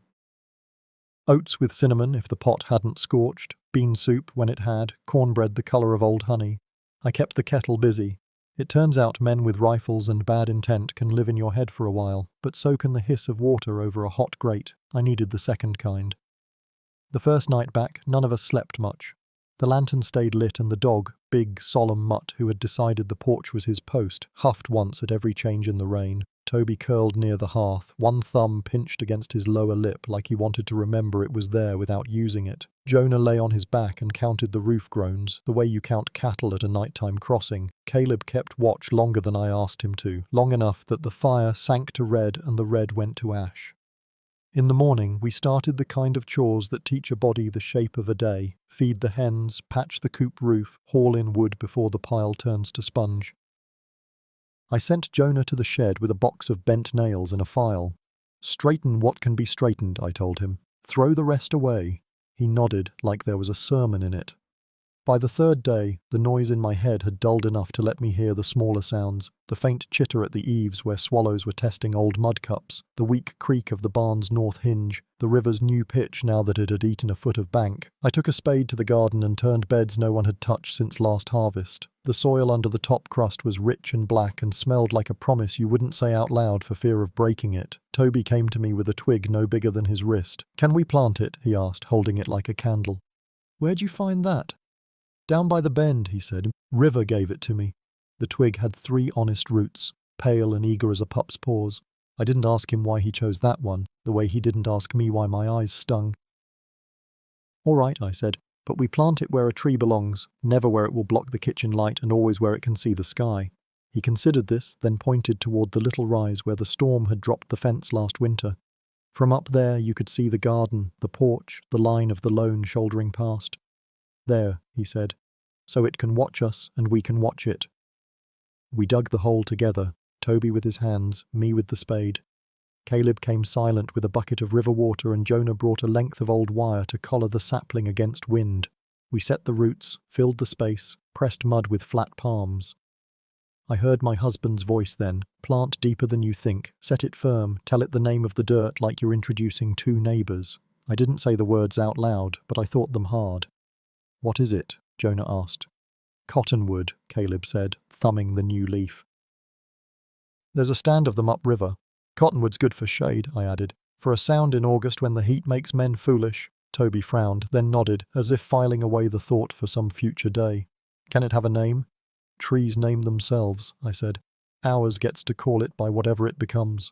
Oats with cinnamon if the pot hadn't scorched, bean soup when it had, cornbread the colour of old honey. I kept the kettle busy. It turns out men with rifles and bad intent can live in your head for a while, but so can the hiss of water over a hot grate. I needed the second kind. The first night back, none of us slept much. The lantern stayed lit and the dog, big, solemn mutt who had decided the porch was his post, huffed once at every change in the rain. Toby curled near the hearth, 1 thumb pinched against his lower lip like he wanted to remember it was there without using it. Jonah lay on his back and counted the roof groans, the way you count cattle at a nighttime crossing. Caleb kept watch longer than I asked him to, long enough that the fire sank to red and the red went to ash. In the morning, we started the kind of chores that teach a body the shape of a day: feed the hens, patch the coop roof, haul in wood before the pile turns to sponge. I sent Jonah to the shed with a box of bent nails and a file. "Straighten what can be straightened," I told him. "Throw the rest away." He nodded like there was a sermon in it. By the 3rd day, the noise in my head had dulled enough to let me hear the smaller sounds, the faint chitter at the eaves where swallows were testing old mud cups, the weak creak of the barn's north hinge, the river's new pitch now that it had eaten a foot of bank. I took a spade to the garden and turned beds no one had touched since last harvest. The soil under the top crust was rich and black and smelled like a promise you wouldn't say out loud for fear of breaking it. Toby came to me with a twig no bigger than his wrist. "Can we plant it?" he asked, holding it like a candle. "Where'd you find that?" "Down by the bend," he said. "River gave it to me." The twig had 3 honest roots, pale and eager as a pup's paws. I didn't ask him why he chose that one, the way he didn't ask me why my eyes stung. "All right," I said, "but we plant it where a tree belongs, never where it will block the kitchen light and always where it can see the sky." He considered this, then pointed toward the little rise where the storm had dropped the fence last winter. From up there you could see the garden, the porch, the line of the lone shouldering past. "There," he said, "so it can watch us and we can watch it." We dug the hole together, Toby with his hands, me with the spade. Caleb came silent with a bucket of river water and Jonah brought a length of old wire to collar the sapling against wind. We set the roots, filled the space, pressed mud with flat palms. I heard my husband's voice then. Plant deeper than you think. Set it firm. Tell it the name of the dirt like you're introducing two neighbours. I didn't say the words out loud, but I thought them hard. What is it? Jonah asked. Cottonwood, Caleb said, thumbing the new leaf. There's a stand of them upriver. Cottonwood's good for shade, I added. For a sound in August when the heat makes men foolish. Toby frowned, then nodded, as if filing away the thought for some future day. Can it have a name? Trees name themselves, I said. Ours gets to call it by whatever it becomes.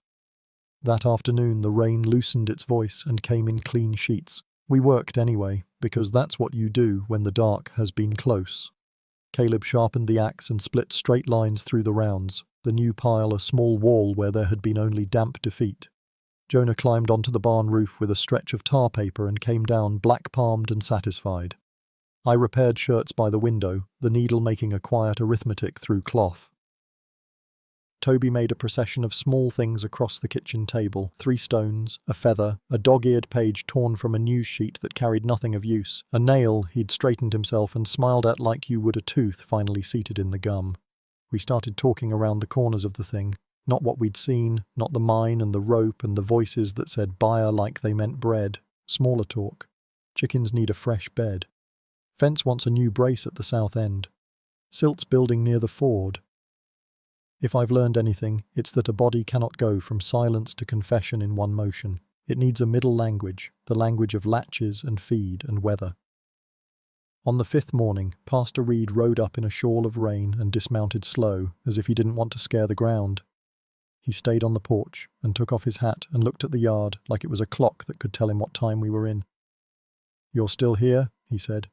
That afternoon the rain loosened its voice and came in clean sheets. We worked anyway, because that's what you do when the dark has been close. Caleb sharpened the axe and split straight lines through the rounds, the new pile a small wall where there had been only damp defeat. Jonah climbed onto the barn roof with a stretch of tar paper and came down black-palmed and satisfied. I repaired shirts by the window, the needle making a quiet arithmetic through cloth. Toby made a procession of small things across the kitchen table, 3 stones, a feather, a dog-eared page torn from a news sheet that carried nothing of use, a nail he'd straightened himself and smiled at like you would a tooth finally seated in the gum. We started talking around the corners of the thing, not what we'd seen, not the mine and the rope and the voices that said buyer like they meant bread, smaller talk. Chickens need a fresh bed. Fence wants a new brace at the south end. Silt's building near the ford. If I've learned anything, it's that a body cannot go from silence to confession in one motion. It needs a middle language, the language of latches and feed and weather. On the 5th morning, Pastor Reed rode up in a shawl of rain and dismounted slow, as if he didn't want to scare the ground. He stayed on the porch and took off his hat and looked at the yard like it was a clock that could tell him what time we were in. "You're still here?" he said.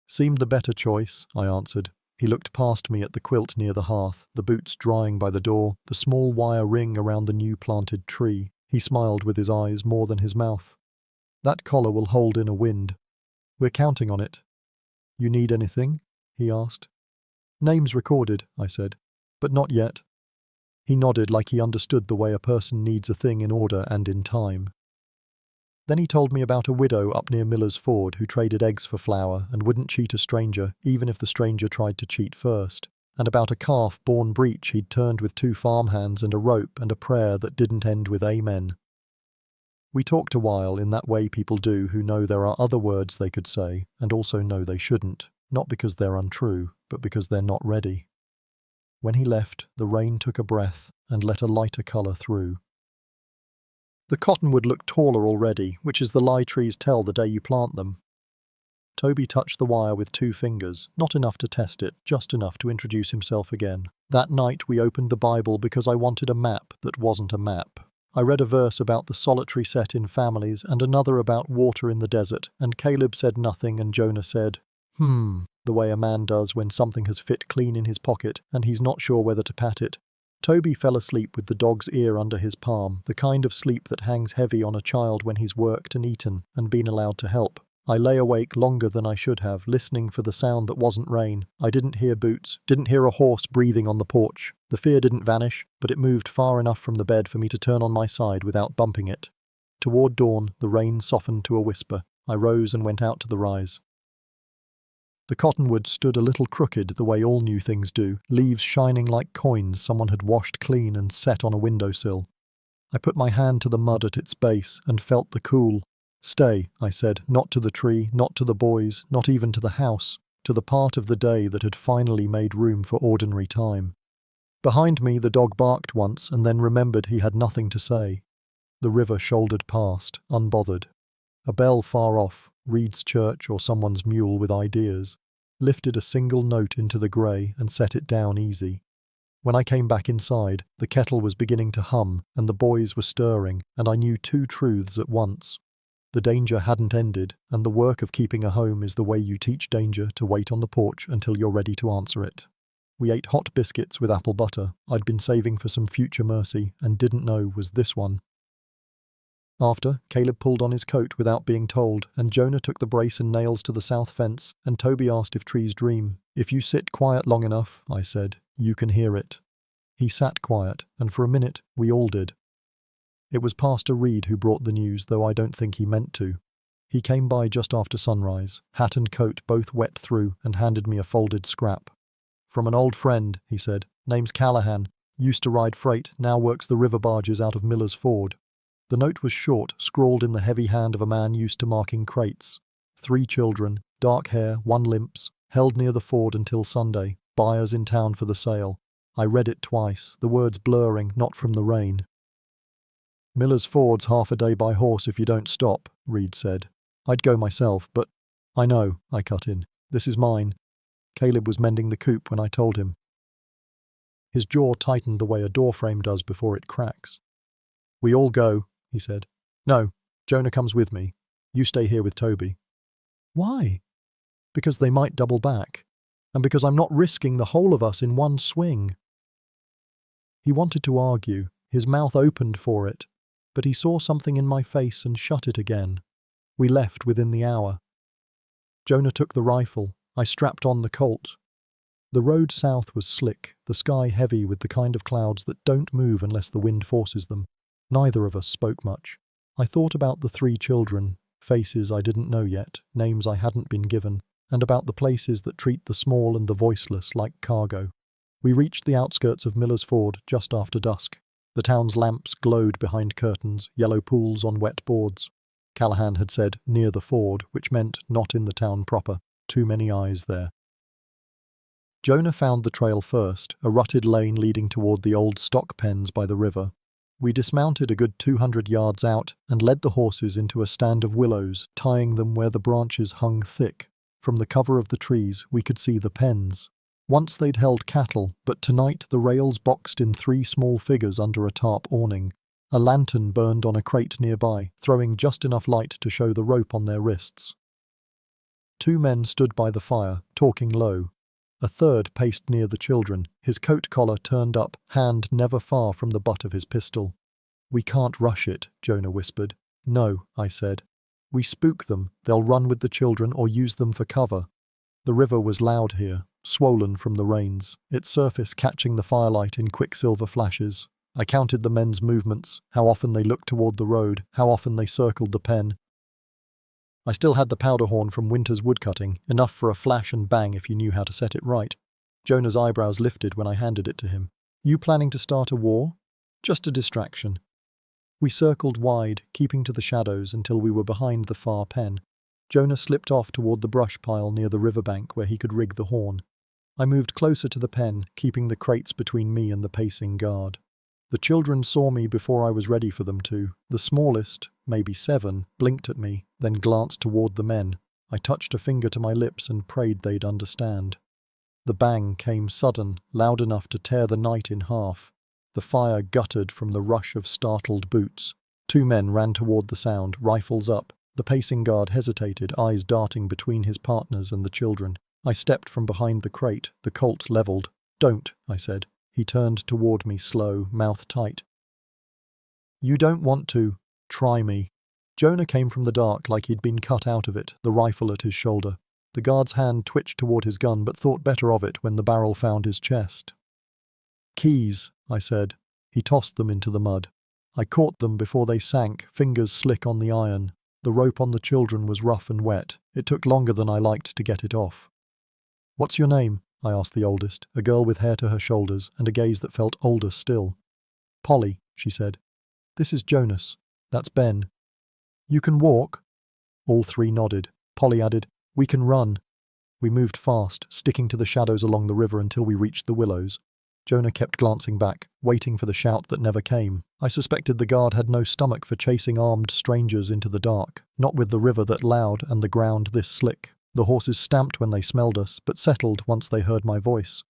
"Seemed the better choice," I answered. He looked past me at the quilt near the hearth, the boots drying by the door, the small wire ring around the new planted tree. He smiled with his eyes more than his mouth. "That collar will hold in a wind. We're counting on it." "You need anything?" he asked. "Names recorded," I said. "But not yet." He nodded like he understood the way a person needs a thing in order and in time. Then he told me about a widow up near Miller's Ford who traded eggs for flour and wouldn't cheat a stranger, even if the stranger tried to cheat first, and about a calf born breech he'd turned with 2 farmhands and a rope and a prayer that didn't end with amen. We talked a while in that way people do who know there are other words they could say and also know they shouldn't, not because they're untrue, but because they're not ready. When he left, the rain took a breath and let a lighter colour through. The cottonwood looked taller already, which is the lie trees tell the day you plant them. Toby touched the wire with 2 fingers, not enough to test it, just enough to introduce himself again. That night we opened the Bible because I wanted a map that wasn't a map. I read a verse about the solitary set in families and another about water in the desert, and Caleb said nothing and Jonah said, the way a man does when something has fit clean in his pocket and he's not sure whether to pat it. Toby fell asleep with the dog's ear under his palm, the kind of sleep that hangs heavy on a child when he's worked and eaten and been allowed to help. I lay awake longer than I should have, listening for the sound that wasn't rain. I didn't hear boots, didn't hear a horse breathing on the porch. The fear didn't vanish, but it moved far enough from the bed for me to turn on my side without bumping it. Toward dawn, the rain softened to a whisper. I rose and went out to the rise. The cottonwood stood a little crooked the way all new things do, leaves shining like coins someone had washed clean and set on a windowsill. I put my hand to the mud at its base and felt the cool. "Stay," I said, not to the tree, not to the boys, not even to the house, to the part of the day that had finally made room for ordinary time. Behind me the dog barked once and then remembered he had nothing to say. The river shouldered past, unbothered. A bell far off, Reed's church or someone's mule with ideas, lifted a single note into the grey and set it down easy. When I came back inside, the kettle was beginning to hum and the boys were stirring, and I knew 2 truths at once. The danger hadn't ended, and the work of keeping a home is the way you teach danger to wait on the porch until you're ready to answer it. We ate hot biscuits with apple butter I'd been saving for some future mercy and didn't know was this one. After, Caleb pulled on his coat without being told, and Jonah took the brace and nails to the south fence, and Toby asked if trees dream. "If you sit quiet long enough," I said, "you can hear it." He sat quiet, and for a minute we all did. It was Pastor Reed who brought the news, though I don't think he meant to. He came by just after sunrise, hat and coat both wet through, and handed me a folded scrap. "From an old friend," he said. "Name's Callahan. Used to ride freight, now works the river barges out of Miller's Ford." The note was short, scrawled in the heavy hand of a man used to marking crates. 3 children, dark hair, 1 limps, held near the ford until Sunday, buyers in town for the sale. I read it twice, the words blurring, not from the rain. "Miller's Ford's half a day by horse if you don't stop," Reed said. "I'd go myself, but—" "I know," I cut in. "This is mine." Caleb was mending the coupe when I told him. His jaw tightened the way a doorframe does before it cracks. "We all go," he said. "No, Jonah comes with me. You stay here with Toby." "Why?" "Because they might double back. And because I'm not risking the whole of us in one swing." He wanted to argue, his mouth opened for it, but he saw something in my face and shut it again. We left within the hour. Jonah took the rifle. I strapped on the Colt. The road south was slick, the sky heavy with the kind of clouds that don't move unless the wind forces them. Neither of us spoke much. I thought about the 3 children, faces I didn't know yet, names I hadn't been given, and about the places that treat the small and the voiceless like cargo. We reached the outskirts of Miller's Ford just after dusk. The town's lamps glowed behind curtains, yellow pools on wet boards. Callahan had said near the ford, which meant not in the town proper. Too many eyes there. Jonah found the trail first, a rutted lane leading toward the old stock pens by the river. We dismounted a good 200 yards out and led the horses into a stand of willows, tying them where the branches hung thick. From the cover of the trees we could see the pens. Once they'd held cattle, but tonight the rails boxed in 3 small figures under a tarp awning. A lantern burned on a crate nearby, throwing just enough light to show the rope on their wrists. 2 men stood by the fire, talking low. A third paced near the children, his coat collar turned up, hand never far from the butt of his pistol. "We can't rush it," Jonah whispered. "No," I said. "We spook them, they'll run with the children or use them for cover." The river was loud here, swollen from the rains, its surface catching the firelight in quicksilver flashes. I counted the men's movements, how often they looked toward the road, how often they circled the pen. I still had the powder horn from winter's woodcutting, enough for a flash and bang if you knew how to set it right. Jonah's eyebrows lifted when I handed it to him. "You planning to start a war?" "Just a distraction." We circled wide, keeping to the shadows until we were behind the far pen. Jonah slipped off toward the brush pile near the riverbank where he could rig the horn. I moved closer to the pen, keeping the crates between me and the pacing guard. The children saw me before I was ready for them to. The smallest, maybe 7, blinked at me, then glanced toward the men. I touched a finger to my lips and prayed they'd understand. The bang came sudden, loud enough to tear the night in half. The fire guttered from the rush of startled boots. 2 men ran toward the sound, rifles up. The pacing guard hesitated, eyes darting between his partners and the children. I stepped from behind the crate, the Colt leveled. "Don't," I said. He turned toward me slow, mouth tight. "You don't want to. Try me." Jonah came from the dark like he'd been cut out of it, the rifle at his shoulder. The guard's hand twitched toward his gun but thought better of it when the barrel found his chest. "Keys," I said. He tossed them into the mud. I caught them before they sank, fingers slick on the iron. The rope on the children was rough and wet. It took longer than I liked to get it off. "What's your name?" I asked the oldest, a girl with hair to her shoulders and a gaze that felt older still. "Polly," she said. "This is Jonas. That's Ben." "You can walk?" All 3 nodded. Polly added, "We can run." We moved fast, sticking to the shadows along the river until we reached the willows. Jonah kept glancing back, waiting for the shout that never came. I suspected the guard had no stomach for chasing armed strangers into the dark, not with the river that loud and the ground this slick. The horses stamped when they smelled us, but settled once they heard my voice.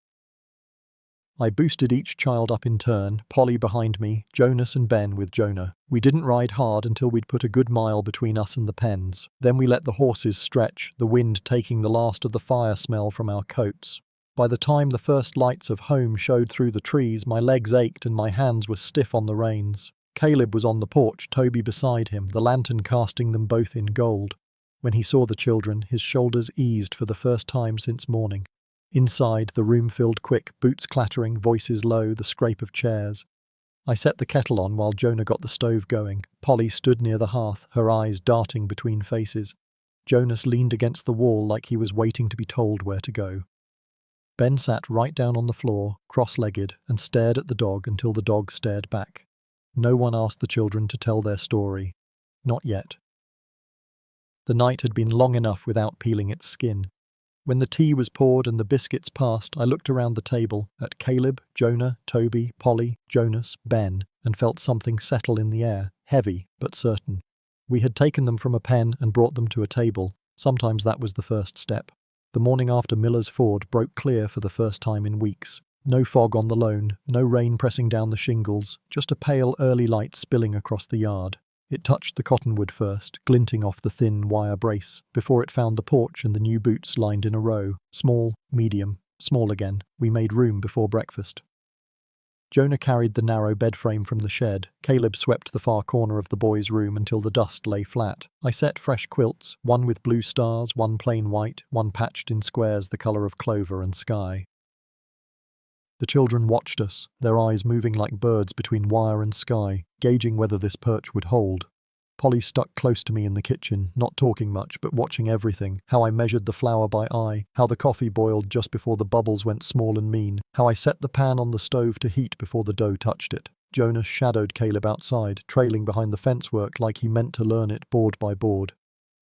I boosted each child up in turn, Polly behind me, Jonas and Ben with Jonah. We didn't ride hard until we'd put a good mile between us and the pens. Then we let the horses stretch, the wind taking the last of the fire smell from our coats. By the time the first lights of home showed through the trees, my legs ached and my hands were stiff on the reins. Caleb was on the porch, Toby beside him, the lantern casting them both in gold. When he saw the children, his shoulders eased for the first time since morning. Inside, the room filled quick, boots clattering, voices low, the scrape of chairs. I set the kettle on while Jonah got the stove going. Polly stood near the hearth, her eyes darting between faces. Jonas leaned against the wall like he was waiting to be told where to go. Ben sat right down on the floor, cross-legged, and stared at the dog until the dog stared back. No one asked the children to tell their story. Not yet. The night had been long enough without peeling its skin. When the tea was poured and the biscuits passed, I looked around the table at Caleb, Jonah, Toby, Polly, Jonas, Ben, and felt something settle in the air, heavy but certain. We had taken them from a pen and brought them to a table. Sometimes that was the first step. The morning after Miller's Ford broke clear for the first time in weeks. No fog on the lawn, no rain pressing down the shingles, just a pale early light spilling across the yard. It touched the cottonwood first, glinting off the thin wire brace, before it found the porch and the new boots lined in a row. Small, medium, small again. We made room before breakfast. Jonah carried the narrow bed frame from the shed. Caleb swept the far corner of the boys' room until the dust lay flat. I set fresh quilts, one with blue stars, one plain white, one patched in squares the colour of clover and sky. The children watched us, their eyes moving like birds between wire and sky, gauging whether this perch would hold. Polly stuck close to me in the kitchen, not talking much, but watching everything, how I measured the flour by eye, how the coffee boiled just before the bubbles went small and mean, how I set the pan on the stove to heat before the dough touched it. Jonas shadowed Caleb outside, trailing behind the fence work like he meant to learn it board by board.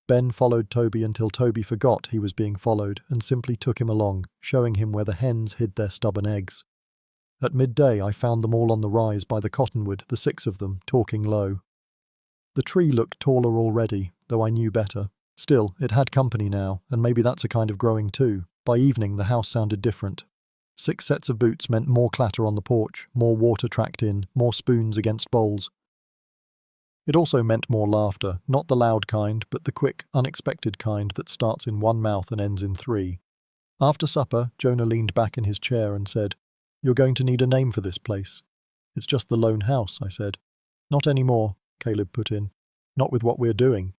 Ben followed Toby until Toby forgot he was being followed and simply took him along, showing him where the hens hid their stubborn eggs. At midday I found them all on the rise by the cottonwood, the 6 of them, talking low. The tree looked taller already, though I knew better. Still, it had company now, and maybe that's a kind of growing too. By evening the house sounded different. 6 sets of boots meant more clatter on the porch, more water tracked in, more spoons against bowls. It also meant more laughter, not the loud kind, but the quick, unexpected kind that starts in one mouth and ends in 3. After supper, Jonah leaned back in his chair and said, "You're going to need a name for this place." "It's just the lone house," I said. "Not anymore," Caleb put in. "Not with what we're doing."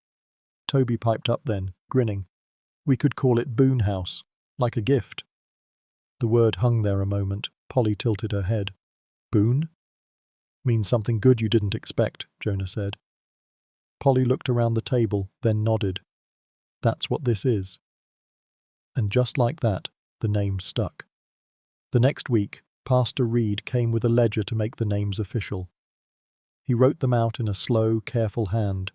Toby piped up then, grinning. "We could call it Boone House, like a gift." The word hung there a moment. Polly tilted her head. "Boone?" "Means something good you didn't expect," Jonah said. Polly looked around the table, then nodded. "That's what this is." And just like that, the name stuck. The next week, Pastor Reed came with a ledger to make the names official. He wrote them out in a slow, careful hand.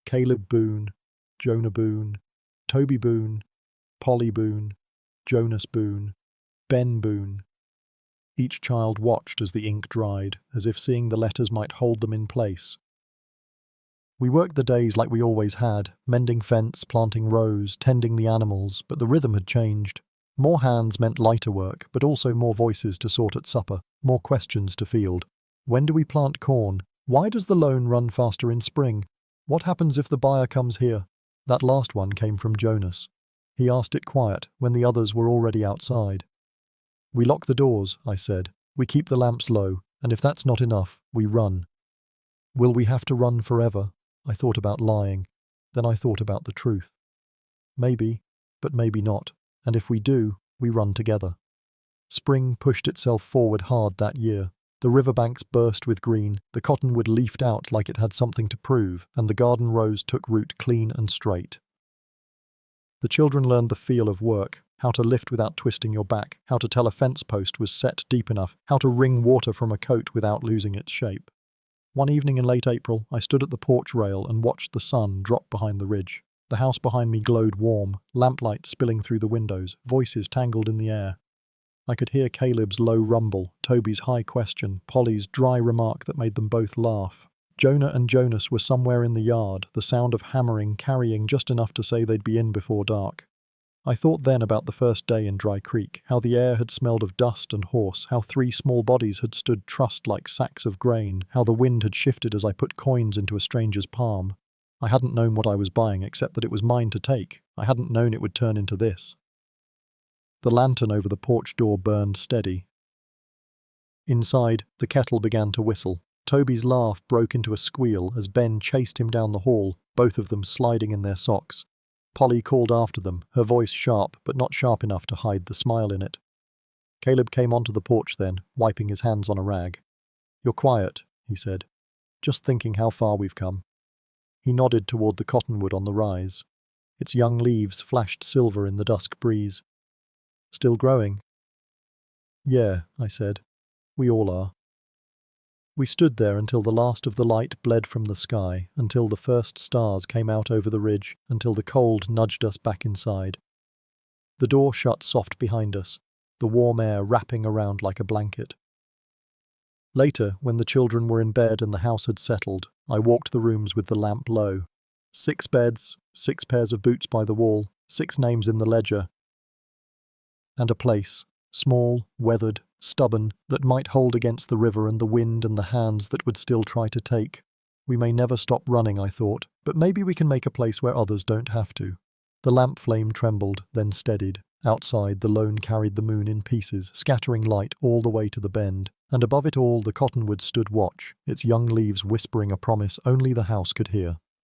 Caleb Boone, Jonah Boone, Toby Boone, Polly Boone, Jonas Boone, Ben Boone. Each child watched as the ink dried, as if seeing the letters might hold them in place. We worked the days like we always had, mending fence, planting rows, tending the animals, but the rhythm had changed. More hands meant lighter work, but also more voices to sort at supper, more questions to field. When do we plant corn? Why does the loan run faster in spring? What happens if the buyer comes here? That last one came from Jonas. He asked it quiet, when the others were already outside. "We lock the doors," I said. "We keep the lamps low, and if that's not enough, we run." Will we have to run forever? I thought about lying. Then I thought about the truth. Maybe, but maybe not. And if we do, we run together. Spring pushed itself forward hard that year. The riverbanks burst with green, the cottonwood leafed out like it had something to prove, and the garden rose took root clean and straight. The children learned the feel of work, how to lift without twisting your back, how to tell a fence post was set deep enough, how to wring water from a coat without losing its shape. One evening in late April, I stood at the porch rail and watched the sun drop behind the ridge. The house behind me glowed warm, lamplight spilling through the windows, voices tangled in the air. I could hear Caleb's low rumble, Toby's high question, Polly's dry remark that made them both laugh. Jonah and Jonas were somewhere in the yard, the sound of hammering carrying just enough to say they'd be in before dark. I thought then about the first day in Dry Creek, how the air had smelled of dust and horse, how 3 small bodies had stood trussed like sacks of grain, how the wind had shifted as I put coins into a stranger's palm. I hadn't known what I was buying except that it was mine to take. I hadn't known it would turn into this. The lantern over the porch door burned steady. Inside, the kettle began to whistle. Toby's laugh broke into a squeal as Ben chased him down the hall, both of them sliding in their socks. Polly called after them, her voice sharp, but not sharp enough to hide the smile in it. Caleb came onto the porch then, wiping his hands on a rag. "You're quiet," he said. "Just thinking how far we've come." He nodded toward the cottonwood on the rise. Its young leaves flashed silver in the dusk breeze. "Still growing?" Yeah, I said. We all are. We stood there until the last of the light bled from the sky, until the first stars came out over the ridge, until the cold nudged us back inside. The door shut soft behind us, the warm air wrapping around like a blanket. Later, when the children were in bed and the house had settled, I walked the rooms with the lamp low. 6 beds, 6 pairs of boots by the wall, 6 names in the ledger, and a place, small, weathered, stubborn, that might hold against the river and the wind and the hands that would still try to take. We may never stop running, I thought, but maybe we can make a place where others don't have to. The lamp flame trembled, then steadied. Outside, the lone carried the moon in pieces, scattering light all the way to the bend, and above it all the cottonwood stood watch, its young leaves whispering a promise only the house could hear.